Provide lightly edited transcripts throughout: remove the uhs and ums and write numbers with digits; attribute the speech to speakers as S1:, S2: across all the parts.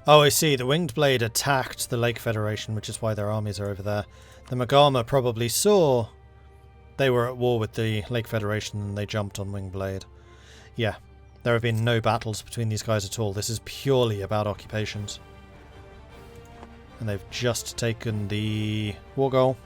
S1: Oh, I see. The Winged Blade attacked the Lake Federation, which is why their armies are over there. The Magama probably saw they were at war with the Lake Federation and they jumped on Winged Blade. Yeah, there have been no battles between these guys at all. This is purely about occupations. And they've just taken the war goal.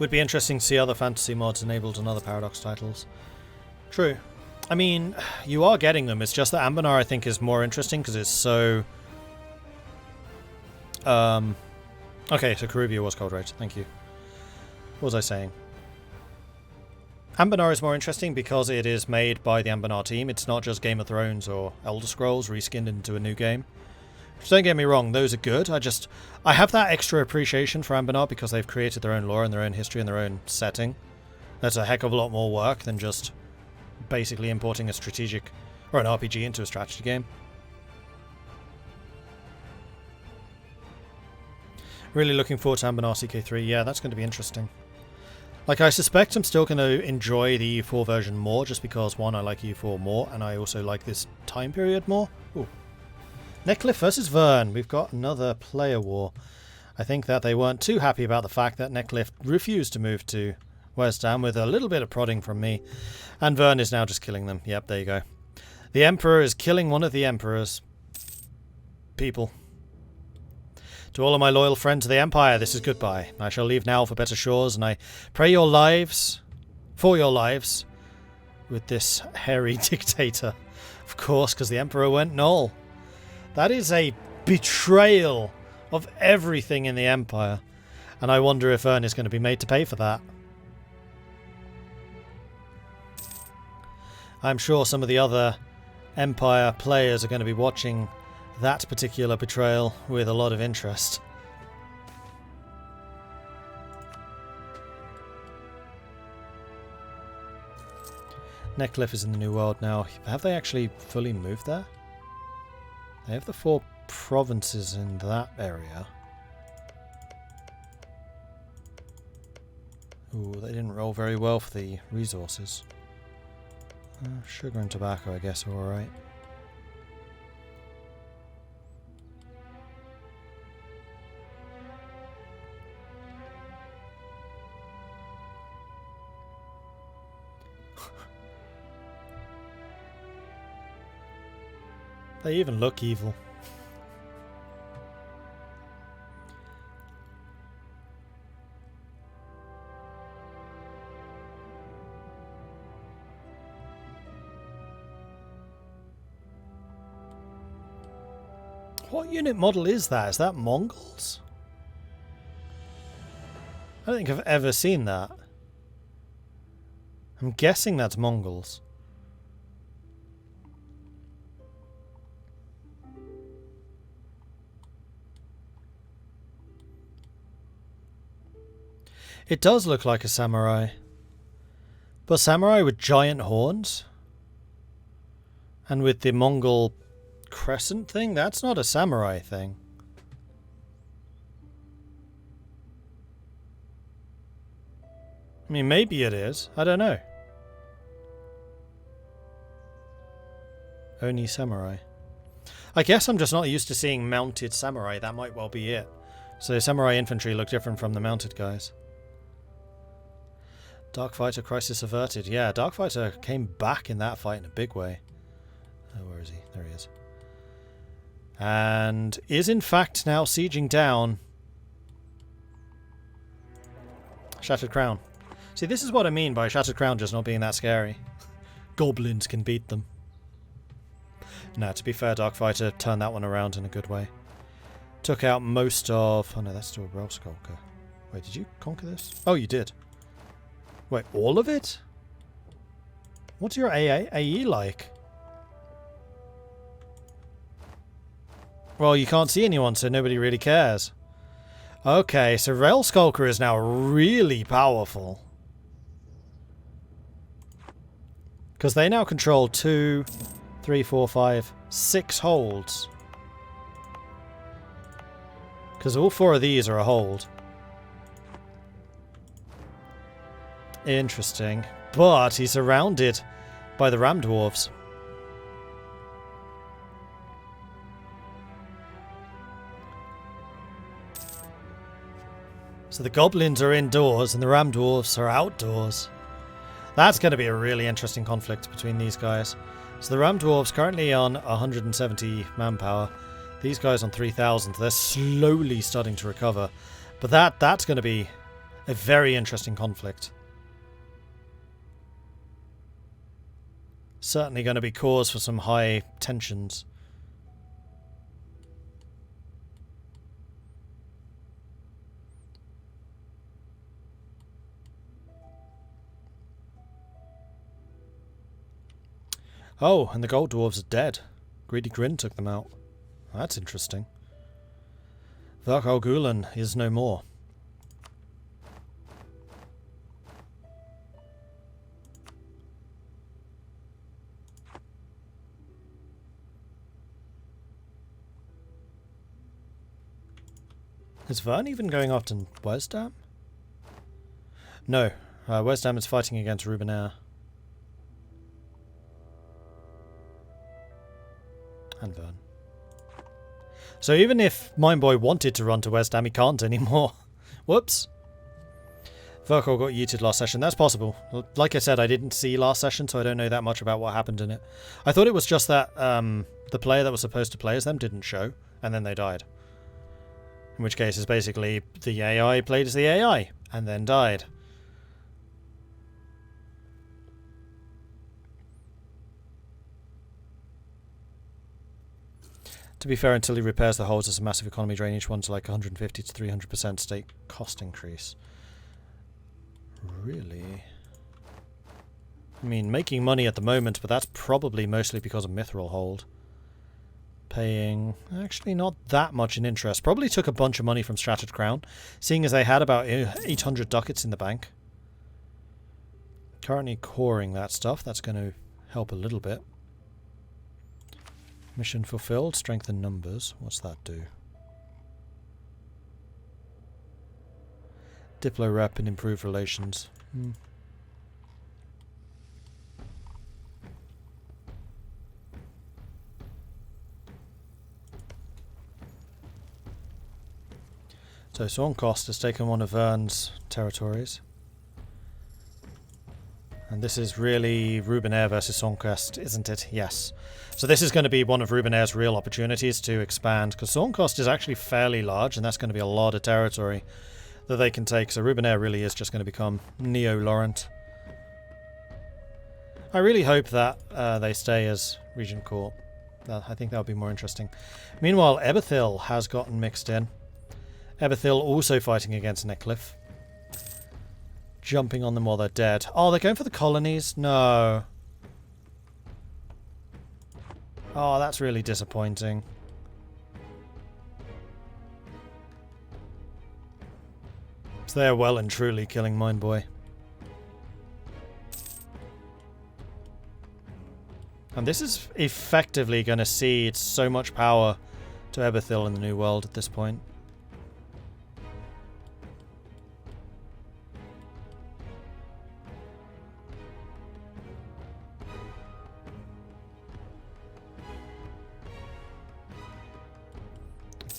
S1: Would be interesting to see other fantasy mods enabled on other Paradox titles. True. I mean, you are getting them. It's just that Anbennar, I think, is more interesting because it's so... Okay, so Karubia was Cold Rage. Thank you. What was I saying? Anbennar is more interesting because it is made by the Anbennar team. It's not just Game of Thrones or Elder Scrolls reskinned into a new game. Don't get me wrong, those are good. I have that extra appreciation for Anbennar because they've created their own lore and their own history and their own setting. That's a heck of a lot more work than just basically importing a strategic or an RPG into a strategy game. Really looking forward to Anbennar CK3. Yeah, that's going to be interesting. Like, I suspect I'm still going to enjoy the EU4 version more just because, one, I like EU4 more and I also like this time period more. Ooh. Neckcliff versus Vern. We've got another player war. I think that they weren't too happy about the fact that Neckcliff refused to move to West Ham with a little bit of prodding from me. And Vern is now just killing them. Yep, there you go. The Emperor is killing one of the Emperor's people. To all of my loyal friends of the Empire, this is goodbye. I shall leave now for better shores, and I pray your lives, for your lives, with this hairy dictator. Of course, because the Emperor went null. That is a betrayal of everything in the Empire. And I wonder if Vern is going to be made to pay for that. I'm sure some of the other Empire players are going to be watching that particular betrayal with a lot of interest. Neckcliff is in the New World now. Have they actually fully moved there? They have the 4 provinces in that area. Ooh, they didn't roll very well for the resources. Sugar and tobacco, I guess, are alright. They even look evil. What unit model is that? Is that Mongols? I don't think I've ever seen that. I'm guessing that's Mongols. It does look like a samurai. But samurai with giant horns? And with the Mongol crescent thing? That's not a samurai thing. I mean, maybe it is. I don't know. Only samurai. I guess I'm just not used to seeing mounted samurai. That might well be it. So samurai infantry look different from the mounted guys. Darkfighter crisis averted. Yeah, Darkfighter came back in that fight in a big way. Oh, where is he? There he is. And is in fact now sieging down Shattered Crown. See, this is what I mean by Shattered Crown just not being that scary. Goblins can beat them. No, to be fair, Darkfighter turned that one around in a good way. Took out most of... Oh no, that's still a Realm Skulker. Wait, did you conquer this? Oh, you did. Wait, all of it? What's your AE like? Well, you can't see anyone, so nobody really cares. Okay, so Rail Skulker is now really powerful. Because they now control 2, 3, 4, 5, 6 holds. Because all 4 of these are a hold. Interesting. But he's surrounded by the ram dwarves. So the goblins are indoors and the ram dwarves are outdoors. That's going to be a really interesting conflict between these guys. So the ram dwarves currently on 170 manpower. These guys on 3,000. They're slowly starting to recover. But that's going to be a very interesting conflict. Certainly going to be cause for some high tensions. Oh, and the gold dwarves are dead. Greedy Grin took them out. That's interesting. Varkalgulan is no more. Is Vern even going after Wesdam? No. Wesdam is fighting against Rubenair. And Vern. So even if Mindboy wanted to run to Wesdam, he can't anymore. Whoops. Virkol got yeeted last session. That's possible. Like I said, I didn't see last session, so I don't know that much about what happened in it. I thought it was just that the player that was supposed to play as them didn't show, and then they died. In which case, it's basically the AI played as the AI, and then died. To be fair, until he repairs the holes, there's a massive economy drain. Each one's like 150 to 300% state cost increase. Really? I mean, making money at the moment, but that's probably mostly because of Mithril Hold. Paying actually not that much in interest. Probably took a bunch of money from Stratted Crown, seeing as they had about 800 ducats in the bank. Currently coring that stuff. That's going to help a little bit. Mission fulfilled. Strengthen numbers. What's that do? Diplo rep and improve relations. So Sornkost has taken one of Vern's territories. And this is really Rubenair versus Sornkost, isn't it? Yes. So this is going to be one of Rubenair's real opportunities to expand, because Sornkost is actually fairly large, and that's going to be a lot of territory that they can take. So Rubenair really is just going to become Neo-Lorent. I really hope that they stay as Regent Court. I think that would be more interesting. Meanwhile, Eberthil has gotten mixed in. Eberthil also fighting against Neckliffe. Jumping on them while they're dead. Oh, they're going for the colonies? No. Oh, that's really disappointing. So they're well and truly killing Mindboy. And this is effectively going to cede so much power to Eberthil in the New World at this point.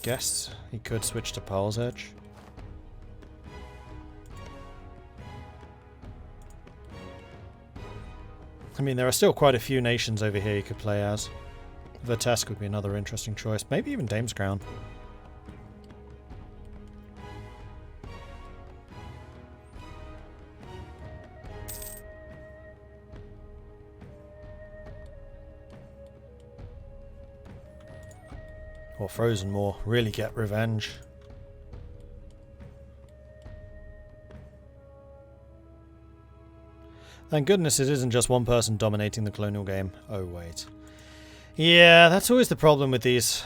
S1: Guess he could switch to Pearl's Edge. I mean, there are still quite a few nations over here you could play as. Vertesk would be another interesting choice. Maybe even Dame's Crown. Or Frozen Moor. Really get revenge. Thank goodness it isn't just one person dominating the colonial game. Oh, wait. Yeah, that's always the problem with these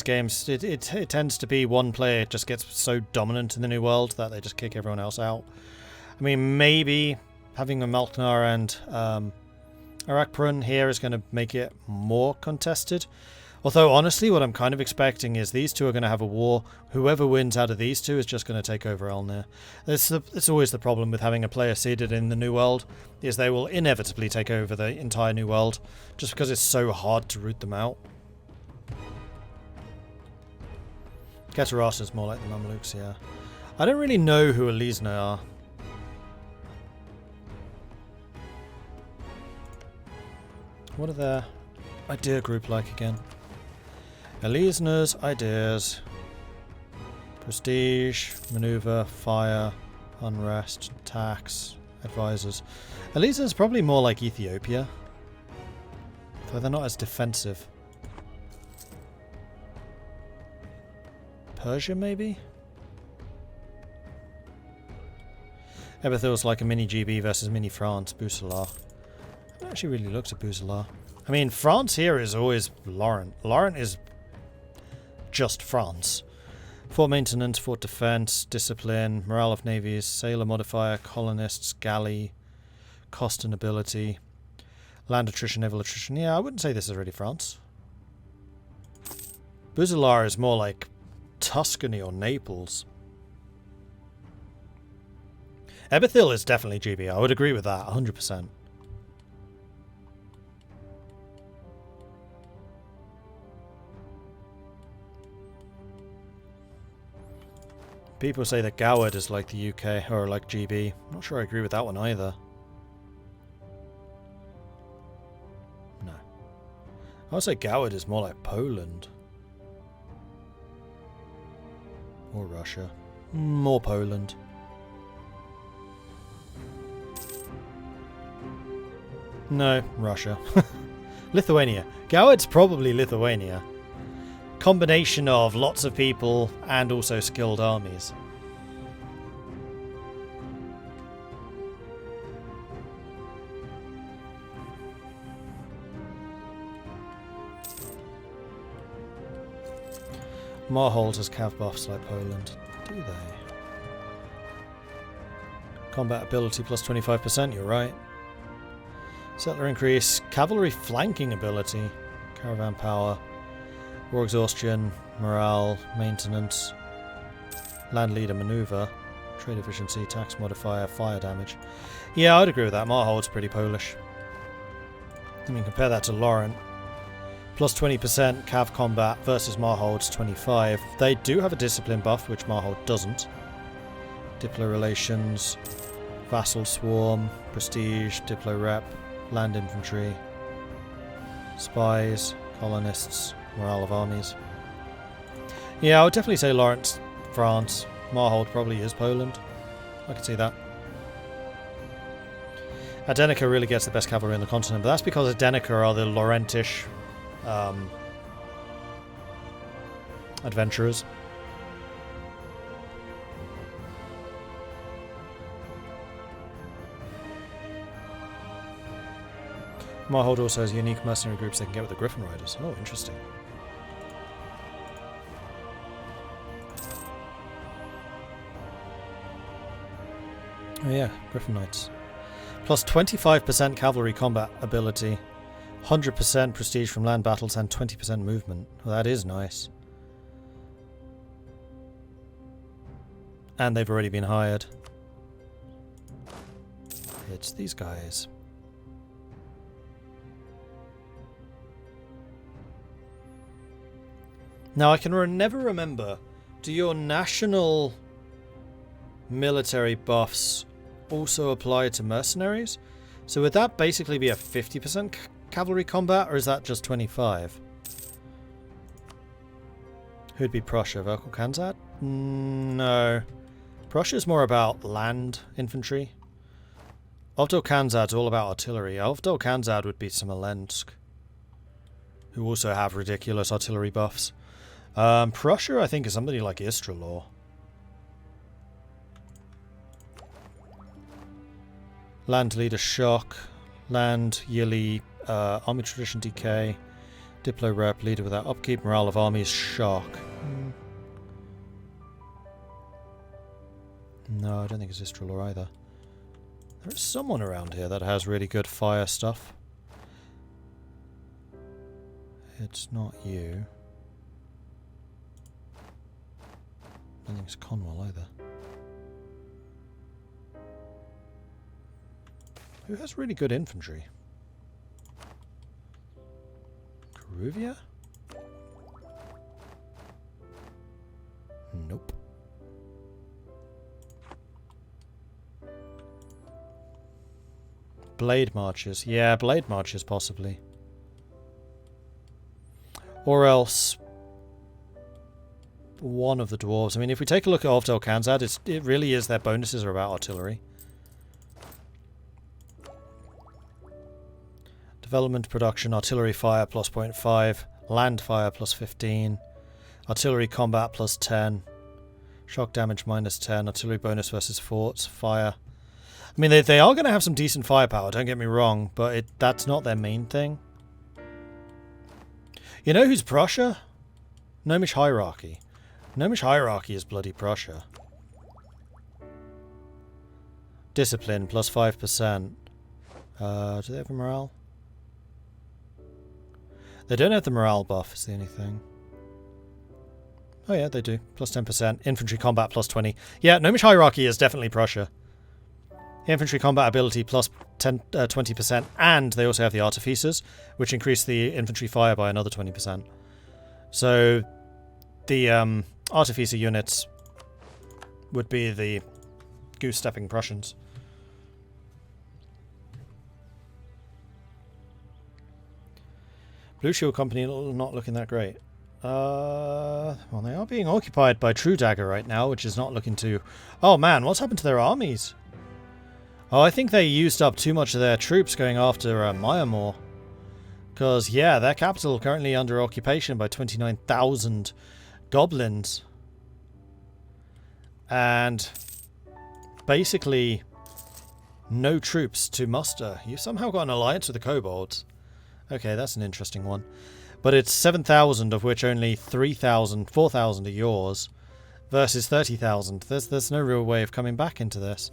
S1: games. It tends to be one player just gets so dominant in the New World that they just kick everyone else out. I mean, maybe having a Malknar and Arakprun here is going to make it more contested. Although, honestly, what I'm kind of expecting is these two are going to have a war. Whoever wins out of these two is just going to take over Elnir. It's always the problem with having a player seeded in the New World, is they will inevitably take over the entire New World, just because it's so hard to root them out. Keturata's more like the Mamluks, yeah. I don't really know who Alizna are. What are their idea group like again? Alizna's ideas. Prestige, maneuver, fire, unrest, tax, advisors. Alizna's probably more like Ethiopia, though they're not as defensive. Persia, maybe? Ebethil's like a mini GB versus mini France. Bucelar. I haven't actually really looked at Bucelar. I mean, France here is always Lorent. Lorent is just France. Fort maintenance, fort defense, discipline, morale of navies, sailor modifier, colonists, galley, cost and ability, land attrition, naval attrition. Yeah, I wouldn't say this is really France. Bucelar is more like Tuscany or Naples. Ebethil is definitely GB. I would agree with that, 100%. People say that Goward is like the UK, or like GB. I'm not sure I agree with that one either. No. I would say Goward is more like Poland. Or Russia. More Poland. No, Russia. Lithuania. Goward's probably Lithuania. Combination of lots of people and also skilled armies. Marhold has cav buffs like Poland. Do they? Combat ability plus 25%, you're right. Settler increase. Cavalry flanking ability. Caravan power. War exhaustion, morale, maintenance, land leader maneuver, trade efficiency, tax modifier, fire damage. Yeah, I'd agree with that. Marhold's pretty Polish. I mean, compare that to Lorent. Plus 20% cav combat versus Marhold's 25. They do have a discipline buff, which Marhold doesn't. Diplo relations, vassal swarm, prestige, diplo rep, land infantry, spies, colonists, morale of armies. Yeah, I would definitely say Lawrence, France. Marhold probably is Poland. I can see that. Adenica really gets the best cavalry on the continent, but that's because Adenica are the Laurentish adventurers. Marhold also has unique mercenary groups they can get with the Griffin Riders. Oh, interesting. Oh yeah, Griffin Knights. Plus 25% cavalry combat ability, 100% prestige from land battles, and 20% movement. Well, that is nice. And they've already been hired. It's these guys. Now, I can never remember, do your national military buffs also apply to mercenaries? So would that basically be a 50% cavalry combat, or is that just 25? Who'd be Prussia? Verkal Kanzad? No. Prussia's more about land infantry. Ovdol Kanzad's all about artillery. Ovdol Kanzad would be Smolensk, who also have ridiculous artillery buffs. Prussia, I think, is somebody like Istralor. Land leader shock. Land yearly army tradition decay. Diplo rep leader without upkeep. Morale of armies shock. No, I don't think it's Istralor either. There's someone around here that has really good fire stuff. It's not you. I don't think it's Conwell either. Who has really good infantry? Caruvia? Nope. Blade marches. Yeah, blade marches possibly. Or else one of the dwarves. I mean, if we take a look at Ovdel Khanzad, it really is their bonuses are about artillery. Development production, artillery fire plus 0.5, land fire plus 15, artillery combat plus 10, shock damage minus 10, artillery bonus versus forts, fire. I mean, they are going to have some decent firepower, don't get me wrong, but that's not their main thing. You know who's Prussia? Gnomish Hierarchy. Gnomish Hierarchy is bloody Prussia. Discipline plus 5%. Do they have a morale? They don't have the morale buff, is the only thing. Oh yeah, they do. Plus 10%. Infantry combat plus 20. Yeah, Gnomish Hierarchy is definitely Prussia. Infantry combat ability plus 20%. And they also have the Artificers, which increase the infantry fire by another 20%. So the Artificer units would be the goose-stepping Prussians. Blue Shield Company not looking that great. Well, they are being occupied by True Dagger right now, which is not looking too... Oh man, what's happened to their armies? Oh, I think they used up too much of their troops going after Myrmor. Because, yeah, their capital currently under occupation by 29,000 goblins. And basically no troops to muster. You've somehow got an alliance with the kobolds. Okay, that's an interesting one. But it's 7,000, of which only 3,000, 4,000 are yours, versus 30,000. There's no real way of coming back into this.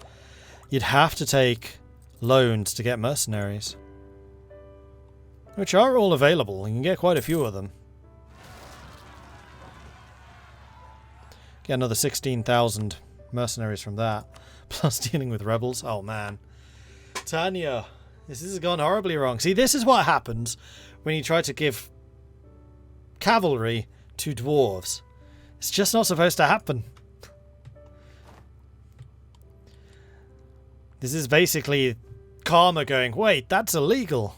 S1: You'd have to take loans to get mercenaries, which are all available. You can get quite a few of them. Get another 16,000 mercenaries from that, plus dealing with rebels. Oh man. Tanya, this has gone horribly wrong. See, this is what happens when you try to give cavalry to dwarves. It's just not supposed to happen. This is basically karma going, wait, that's illegal.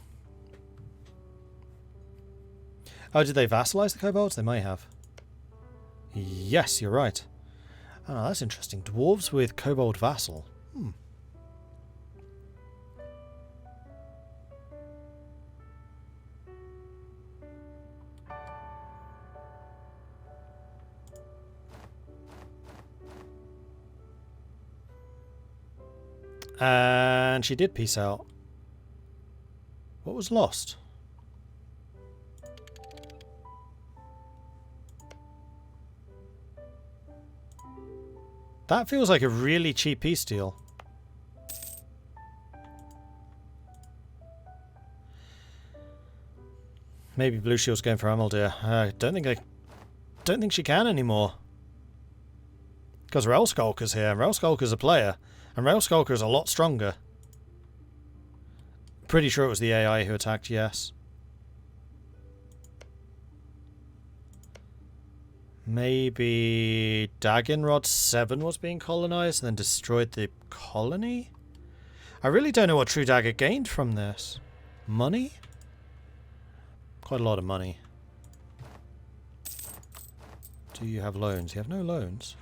S1: Oh, did they vassalize the kobolds? They might have. Yes, you're right. Oh, that's interesting. Dwarves with kobold vassal. And she did peace out. What was lost? That feels like a really cheap peace deal. Maybe Blue Shield's going for Amaldir. I don't think she can anymore. Because Railskulker's here. Railskulker's a player. And Railskulker's a lot stronger. Pretty sure it was the AI who attacked, yes. Maybe Dagenrod 7 was being colonized and then destroyed the colony? I really don't know what True Dagger gained from this. Money? Quite a lot of money. Do you have loans? You have no loans.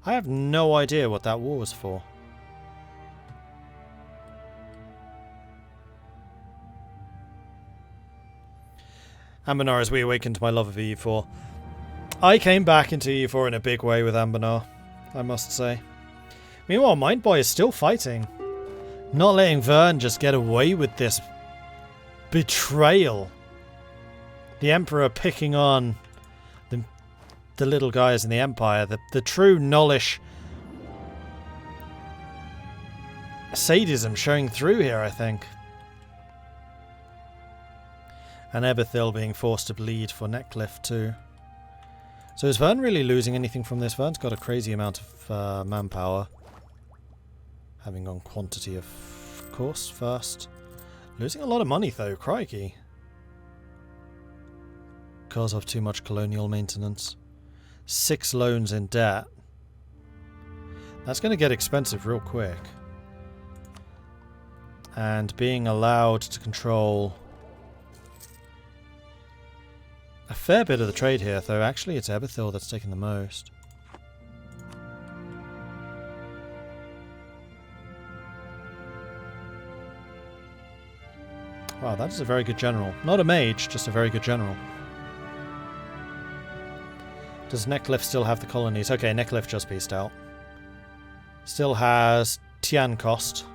S1: I have no idea what that war was for. Anbennar, as we awakened my love of EU4. I came back into EU4 in a big way with Anbennar, I must say. Meanwhile, Mindboy is still fighting. Not letting Vern just get away with this betrayal. The Emperor picking on the little guys in the Empire. The true Nullish sadism showing through here, I think. And Ebethil being forced to bleed for Netcliffe too. So is Vern really losing anything from this? Vern's got a crazy amount of manpower. Having on quantity, of course, first. Losing a lot of money though, crikey. Because of too much colonial maintenance. 6 loans in debt. That's going to get expensive real quick. And being allowed to control a fair bit of the trade here, though actually it's Ebethil that's taking the most. Wow, that is a very good general. Not a mage, just a very good general. Does Netcliffe still have the colonies? Okay, Netcliffe just pieced out. Still has Tian Cost.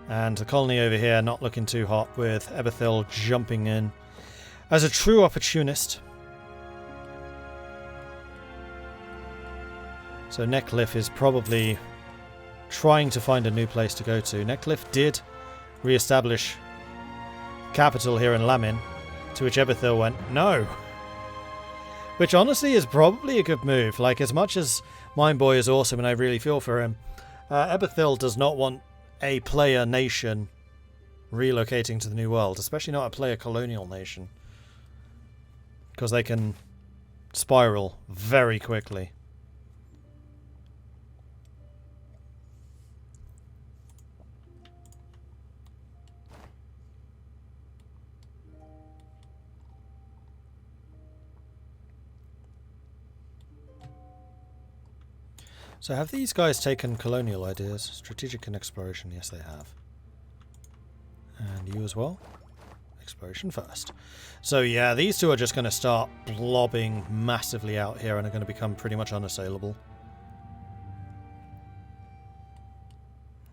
S1: And the colony over here not looking too hot with Ebethil jumping in as a true opportunist. So Netcliffe is probably trying to find a new place to go to. Netcliffe did re-establish capital here in Lamin, to which Ebethil went, no. Which honestly is probably a good move. Like, as much as Mindboy is awesome and I really feel for him, Ebethil does not want a player nation relocating to the New World, especially not a player colonial nation. Because they can spiral very quickly. So have these guys taken colonial ideas? Strategic and exploration, yes they have. And you as well? Exploration first. So yeah, these two are just going to start blobbing massively out here and are going to become pretty much unassailable.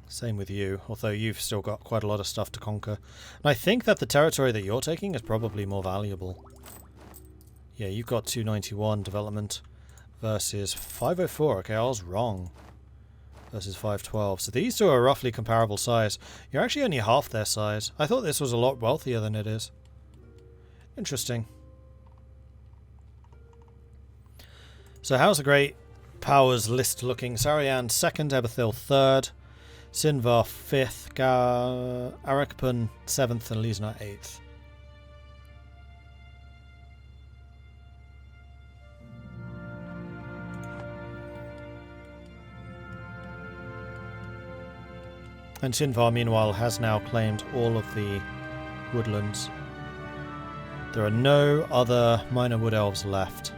S1: Same with you, although you've still got quite a lot of stuff to conquer. And I think that the territory that you're taking is probably more valuable. Yeah, you've got 291 development versus 504. Okay, I was wrong. Versus 512. So these two are roughly comparable size. You're actually only half their size. I thought this was a lot wealthier than it is. Interesting. So how's the Great Powers list looking? Sarian 2nd, Ebethil 3rd, Sinvar 5th, Arakpun 7th, and Lisna 8th. And Sinvar, meanwhile, has now claimed all of the woodlands. There are no other minor wood elves left.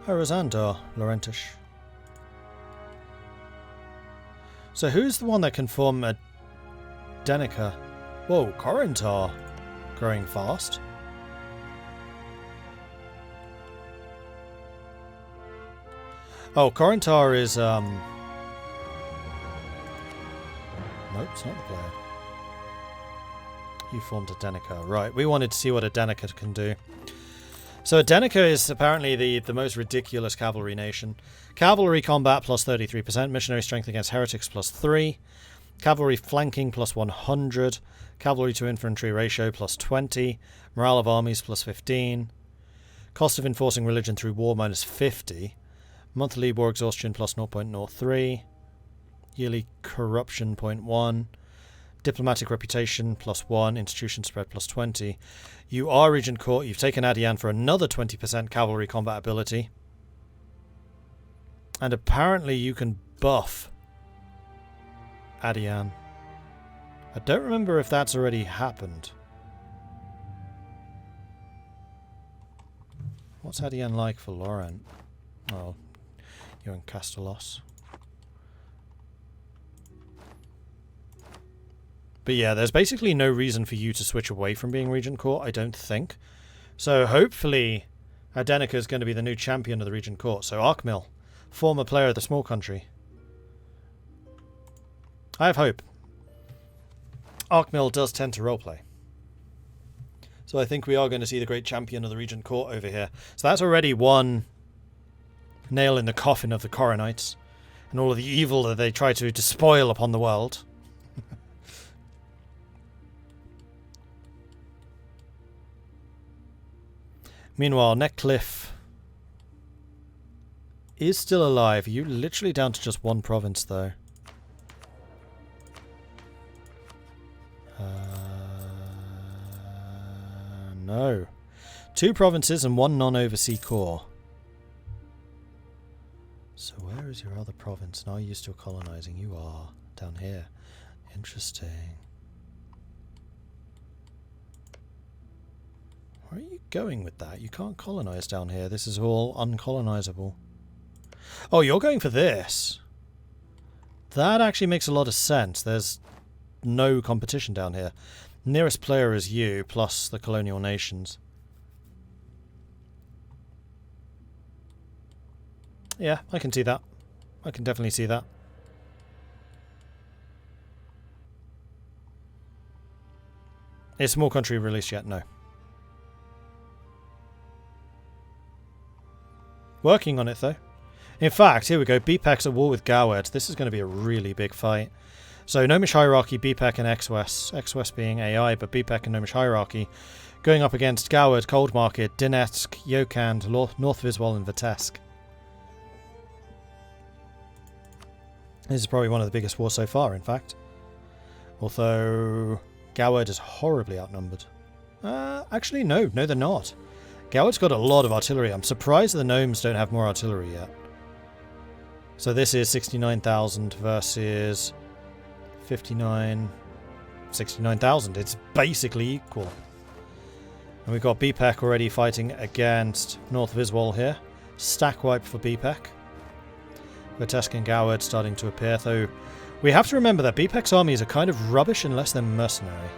S1: Oh, Rosandar, Lorentish. So who's the one that can form a Denica? Whoa, Corentar. Growing fast. Oh, Corentar is, Nope, it's not the player. You formed a Denica. Right, we wanted to see what a Denica can do. So a Denica is apparently the most ridiculous cavalry nation. Cavalry combat plus 33%, missionary strength against heretics plus 3, cavalry flanking plus 100, cavalry to infantry ratio plus 20, morale of armies plus 15, cost of enforcing religion through war minus 50, monthly war exhaustion plus 0.03, yearly corruption 0.1, diplomatic reputation plus 1, institution spread plus 20. You are Regent Court, you've taken Adian for another 20% cavalry combat ability. And apparently you can buff Adian. I don't remember if that's already happened. What's Adian like for Lorent? Oh, you're in Castellos. But yeah, there's basically no reason for you to switch away from being Regent Court, I don't think. So hopefully Adenica is going to be the new champion of the Regent Court. So Arkmill, former player of the small country. I have hope. Arkmill does tend to roleplay. So I think we are going to see the great champion of the Regent Court over here. So that's already one nail in the coffin of the Coronites and all of the evil that they try to despoil upon the world. Meanwhile, Neckcliff is still alive. You literally down to just one province, though. No. 2 provinces and 1 non-oversea core. So where is your other province? And are you still colonizing? You are. Down here. Interesting. Where are you going with that? You can't colonize down here. This is all uncolonizable. Oh, you're going for this. That actually makes a lot of sense. There's no competition down here. Nearest player is you, plus the colonial nations. Yeah, I can see that. I can definitely see that. Is small country released yet? No. Working on it, though. In fact, here we go. BPEC's at war with Gowed. This is going to be a really big fight. So, Gnomish Hierarchy, BPEC and XWES. XWES being AI, but BPEC and Gnomish Hierarchy. Going up against Gowed, Cold Market, Dinetsk, Yokand, North Viswal and Vitesk. This is probably one of the biggest wars so far, in fact. Although Gowed is horribly outnumbered. Actually, no, they're not. Gowed's got a lot of artillery. I'm surprised the gnomes don't have more artillery yet. So this is 69,000 versus 69,000. It's basically equal. And we've got BPEC already fighting against North Viswal here. Stack wipe for BPEC. Vitesk and Gowed starting to appear, though we have to remember that BPEC's armies are kind of rubbish unless they're mercenary.